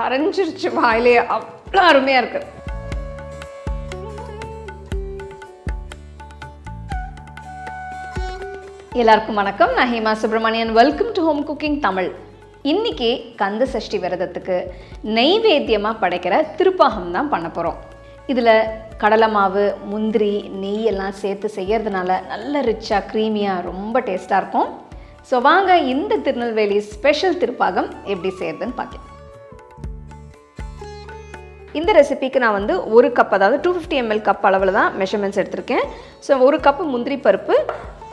கரைஞ்சிருச்சு வாயிலே, அவ்வளோ அருமையாக இருக்குது. எல்லாருக்கும் வணக்கம். நான் Hema Subramanian. Welcome to home cooking Tamil. இன்றைக்கி கந்த சஷ்டி விரதத்துக்கு நெய்வேத்தியமாக படைக்கிற திருப்பாகம் தான் பண்ண போகிறோம். இதில் கடலை மாவு, முந்திரி, நெய் எல்லாம் சேர்த்து செய்கிறதுனால நல்ல ரிச்சாக க்ரீமியாக ரொம்ப டேஸ்ட்டாக இருக்கும். ஸோ வாங்க இந்த திருநெல்வேலி ஸ்பெஷல் திருப்பாகம் எப்படி செய்கிறதுன்னு பார்க்கலாம். இந்த ரெசிபிக்கு நான் வந்து ஒரு கப், அதாவது 250 ml கப் அளவில் தான் மெஷர்மெண்ட்ஸ் எடுத்திருக்கேன். ஸோ ஒரு கப்பு முந்திரி பருப்பு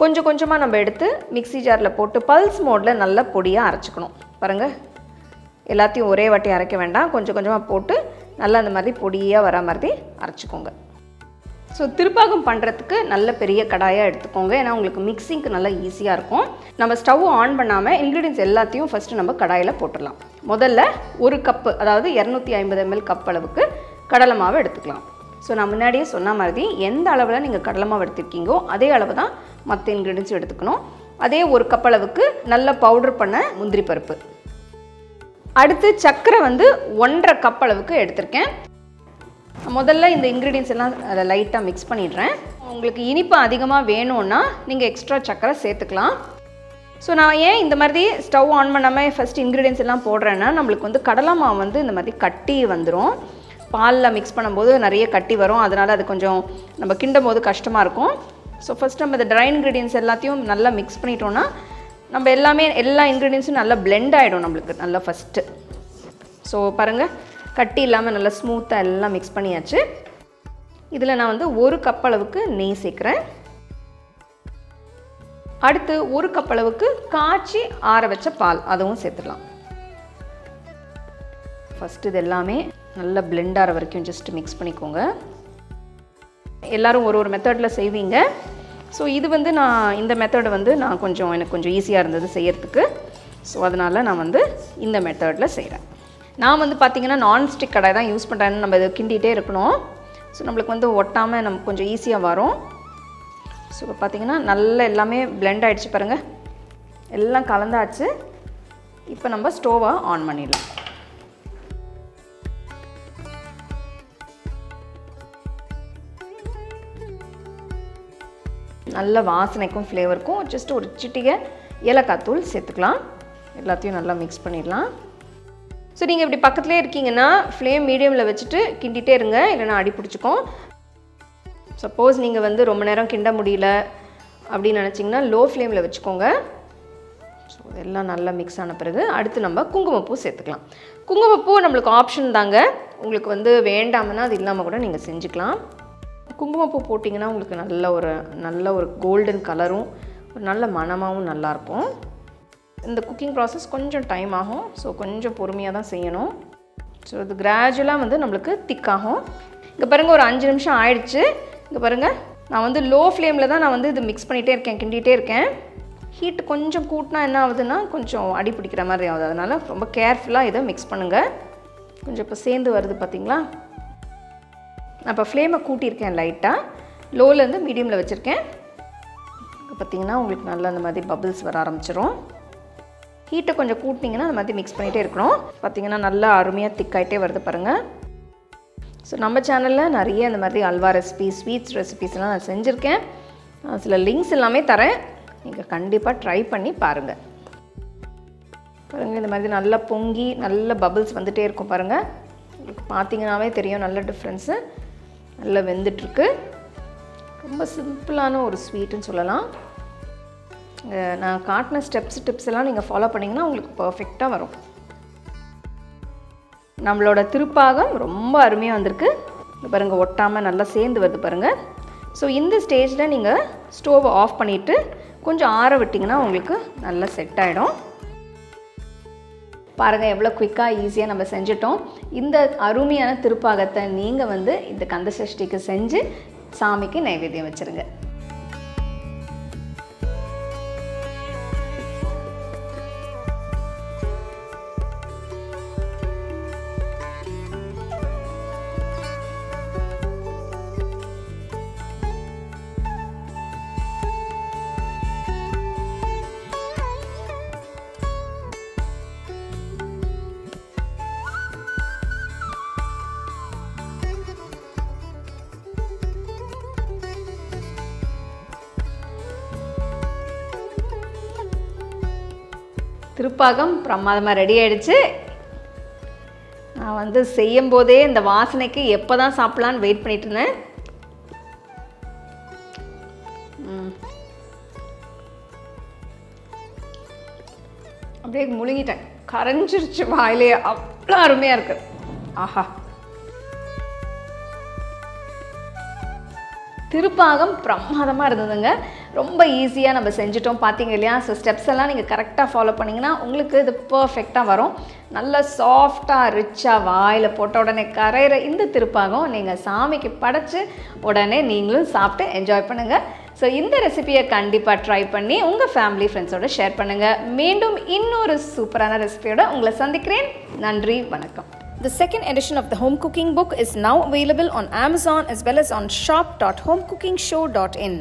கொஞ்சம் கொஞ்சமாக நம்ம எடுத்து மிக்ஸி ஜாரில் போட்டு பல்ஸ் மோடில் நல்லா பொடியாக அரைச்சிக்கணும். பாருங்கள், எல்லாத்தையும் ஒரே வாட்டி அரைக்க வேண்டாம், கொஞ்சம் கொஞ்சமாக போட்டு நல்லா அந்த மாதிரி பொடியாக வர மாதிரி அரைச்சிக்கோங்க. ஸோ திருப்பாகம் பண்ணுறதுக்கு நல்ல பெரிய கடாயாக எடுத்துக்கோங்க, ஏன்னா உங்களுக்கு மிக்சிங்க்கு நல்லா ஈஸியாக இருக்கும். நம்ம ஸ்டவ் ஆன் பண்ணாமல் இன்க்ரீடியன்ஸ் எல்லாத்தையும் ஃபஸ்ட்டு நம்ம கடாயில் போட்டுடலாம். முதல்ல ஒரு கப்பு, அதாவது 250 ml கப் அளவுக்கு கடலை மாவு எடுத்துக்கலாம். ஸோ நான் முன்னாடியே சொன்ன மாதிரி எந்த அளவில் நீங்கள் கடலை மாவு எடுத்துருக்கீங்கோ அதே அளவு தான் மற்ற இன்க்ரீடியன்ஸும் எடுத்துக்கணும். அதே ஒரு கப் அளவுக்கு நல்ல பவுடர் பண்ண முந்திரி பருப்பு. அடுத்து சர்க்கரை வந்து 1.5 கப் அளவுக்கு எடுத்திருக்கேன். முதல்ல இந்த இன்க்ரீடியன்ஸ் எல்லாம் அதை லைட்டாக மிக்ஸ் பண்ணிடுறேன். உங்களுக்கு இனிப்பு அதிகமாக வேணும்னா நீங்கள் எக்ஸ்ட்ரா சர்க்கரை சேர்த்துக்கலாம். ஸோ நான் ஏன் இந்த மாதிரி ஸ்டவ் ஆன் பண்ணாமல் ஃபஸ்ட் இன்க்ரீடியன்ஸ் எல்லாம் போடுறேன்னா, நம்மளுக்கு வந்து கடலை மாவு வந்து இந்த மாதிரி கட்டி வந்துடும். பாலில் மிக்ஸ் பண்ணும்போது நிறைய கட்டி வரும், அதனால் அது கொஞ்சம் நம்ம கிண்டும் போது கஷ்டமாக இருக்கும். ஸோ ஃபஸ்ட் நம்ம இந்த ட்ரை இன்க்ரீடியன்ஸ் எல்லாத்தையும் நல்லா மிக்ஸ் பண்ணிட்டோன்னா நம்ம எல்லா இன்க்ரீடியன்ஸும் நல்லா பிளெண்ட் ஆகிடும் நம்மளுக்கு நல்லா ஃபஸ்ட்டு. ஸோ பாருங்கள், கட்டி இல்லாமல் நல்லா ஸ்மூத்தாக எல்லாம் மிக்ஸ் பண்ணியாச்சு. இதில் நான் வந்து ஒரு கப் அளவுக்கு நெய் சேர்க்குறேன். அடுத்து ஒரு கப் அளவுக்கு காய்ச்சி ஆற வச்ச பால், அதுவும் சேர்த்துடலாம். ஃபஸ்ட்டு இது எல்லாமே நல்லா பிளெண்ட் ஆகிற வரைக்கும் ஜஸ்ட் மிக்ஸ் பண்ணிக்கோங்க. எல்லோரும் ஒரு மெத்தடில் செய்வீங்க. ஸோ இது வந்து இந்த மெத்தடு வந்து எனக்கு கொஞ்சம் ஈஸியாக இருந்தது செய்கிறதுக்கு. ஸோ அதனால் நான் வந்து இந்த மெத்தடில் செய்கிறேன். நான் வந்து பார்த்திங்கன்னா நான்ஸ்டிக் கடாய் தான் யூஸ் பண்ணுறேன்னு நம்ம இதை கிண்டிகிட்டே இருக்கணும். ஸோ நம்மளுக்கு வந்து ஒட்டாமல் நமக்கு கொஞ்சம் ஈஸியாக வரும். ஸோ இப்போ பார்த்திங்கன்னா நல்லா எல்லாமே பிளெண்ட் ஆகிடுச்சு பாருங்கள், எல்லாம் கலந்தாச்சு. இப்போ நம்ம ஸ்டோவை ஆன் பண்ணிடலாம். நல்ல வாசனைக்கும் ஃப்ளேவருக்கும் ஜஸ்ட் ஒரு சிட்டிகை ஏலக்காய் தூள் சேர்த்துக்கலாம். எல்லாத்தையும் நல்லா மிக்ஸ் பண்ணிடலாம். ஸோ நீங்கள் இப்படி பக்கத்துலேயே இருக்கீங்கன்னா ஃப்ளேம் மீடியமில் வச்சுட்டு கிண்டிகிட்டே இருங்க, இல்லைனா அடி பிடிச்சிக்கும். சப்போஸ் நீங்கள் வந்து ரொம்ப நேரம் கிண்ட முடியல அப்படின்னு நினச்சிங்கன்னா லோ ஃப்ளேமில் வச்சுக்கோங்க. ஸோ இதெல்லாம் நல்லா மிக்ஸ் ஆன பிறகு அடுத்து நம்ம குங்குமப்பூ சேர்த்துக்கலாம். குங்குமப்பூ நம்மளுக்கு ஆப்ஷன் தாங்க, உங்களுக்கு வந்து வேண்டாமன்னா அது இல்லாமல் கூட நீங்கள் செஞ்சுக்கலாம். குங்குமப்பூ போட்டிங்கன்னா உங்களுக்கு நல்ல ஒரு கோல்டன் கலரும் ஒரு நல்ல மணமாகவும் நல்லாயிருக்கும். இந்த குக்கிங் ப்ராசஸ் கொஞ்சம் டைம் ஆகும், ஸோ கொஞ்சம் பொறுமையாக தான் செய்யணும். ஸோ இது கிராஜுவலாக வந்து நம்மளுக்கு திக்காகும். இங்கே பாருங்கள், ஒரு 5 நிமிஷம் ஆயிடுச்சு. இங்கே பாருங்கள், நான் வந்து லோ ஃப்ளேமில் தான் நான் வந்து இது மிக்ஸ் பண்ணிகிட்டே இருக்கேன், கிண்டிகிட்டே இருக்கேன். ஹீட் கொஞ்சம் கூட்டினா என்ன ஆகுதுன்னா கொஞ்சம் அடி பிடிக்கிற மாதிரி ஆகுது. அதனால் ரொம்ப கேர்ஃபுல்லாக இதை மிக்ஸ் பண்ணுங்கள். கொஞ்சம் இப்போ சேர்ந்து வருது பார்த்திங்களா. நான் இப்போ ஃப்ளேமை கூட்டியிருக்கேன், லைட்டாக லோலேருந்து மீடியமில் வச்சுருக்கேன். பார்த்திங்கன்னா உங்களுக்கு நல்லா அந்த மாதிரி பபிள்ஸ் வர ஆரம்பிச்சிடும். ஹீட்டை கொஞ்சம் கூட்டினீங்கன்னா அந்த மாதிரி மிக்ஸ் பண்ணிகிட்டே இருக்கணும். பார்த்திங்கன்னா நல்லா அருமையாக திக்காயிட்டே வருது பாருங்கள். ஸோ நம்ம சேனலில் நிறைய இந்த மாதிரி அல்வா ரெசிபிஸ், ஸ்வீட்ஸ் ரெசிபிஸ்லாம் நான் செஞ்சுருக்கேன். நான் சில லிங்க்ஸ் எல்லாமே தரேன், நீங்கள் கண்டிப்பாக ட்ரை பண்ணி பாருங்கள். பாருங்கள், இந்த மாதிரி நல்லா பொங்கி நல்ல பபிள்ஸ் வந்துகிட்டே இருக்கும் பாருங்கள். உங்களுக்கு பார்த்திங்கனாவே தெரியும் நல்ல டிஃப்ரென்ஸு. நல்லா வெந்துட்டுருக்கு. ரொம்ப சிம்பிளான ஒரு ஸ்வீட்டுன்னு சொல்லலாம். நான் காட்டின டிப்ஸ் எல்லாம் நீங்கள் ஃபாலோ பண்ணிங்கன்னா உங்களுக்கு பர்ஃபெக்டாக வரும். நம்மளோட திருப்பாகம் ரொம்ப அருமையாக வந்திருக்கு. பாருங்கள், ஒட்டாமல் நல்லா சேர்ந்து வருது பாருங்கள். ஸோ இந்த ஸ்டேஜில் நீங்கள் ஸ்டோவை ஆஃப் பண்ணிவிட்டு கொஞ்சம் ஆற விட்டிங்கன்னா உங்களுக்கு நல்லா செட் ஆகிடும். பாருங்கள், எவ்வளோ குயிக்காக ஈஸியாக நம்ம செஞ்சிட்டோம். இந்த அருமையான திருப்பாகத்தை நீங்கள் வந்து இந்த கந்த சஷ்டிக்கு செஞ்சு சாமிக்கு நைவேத்தியம் வச்சுருங்க. திருப்பாகம் பிரமாதமாக ரெடி ஆகிடுச்சு. நான் வந்து செய்யும் போதே இந்த வாசனைக்கு எப்போ தான் சாப்பிட்லான்னு வெயிட் பண்ணிட்டு இருந்தேன். அப்படியே முழுங்கிட்டேன், கரைஞ்சிருச்சு வாயிலே, அவ்வளோ அருமையாக இருக்குது. ஆஹா, திருப்பாகம் பிரமாதமாக இருந்ததுங்க. ரொம்ப ஈஸியாக நம்ம செஞ்சுட்டோம் பார்த்தீங்க இல்லையா? ஸோ ஸ்டெப்ஸ் எல்லாம் நீங்கள் கரெக்டாக ஃபாலோ பண்ணிங்கன்னா உங்களுக்கு இது பர்ஃபெக்டாக வரும். நல்லா சாஃப்டாக ரிச்சாக வாயில் போட்ட உடனே கரையிற இந்த திருப்பாகம் நீங்கள் சாமிக்கு படைச்சி உடனே நீங்களும் சாப்பிட்டு என்ஜாய் பண்ணுங்கள். ஸோ இந்த ரெசிபியை கண்டிப்பாக ட்ரை பண்ணி உங்கள் ஃபேமிலி ஃப்ரெண்ட்ஸோடு ஷேர் பண்ணுங்கள். மீண்டும் இன்னொரு சூப்பரான ரெசிபியோட உங்களை சந்திக்கிறேன். நன்றி, வணக்கம். The second edition of the home cooking book is now available on Amazon as well as on shop.homecookingshow.in.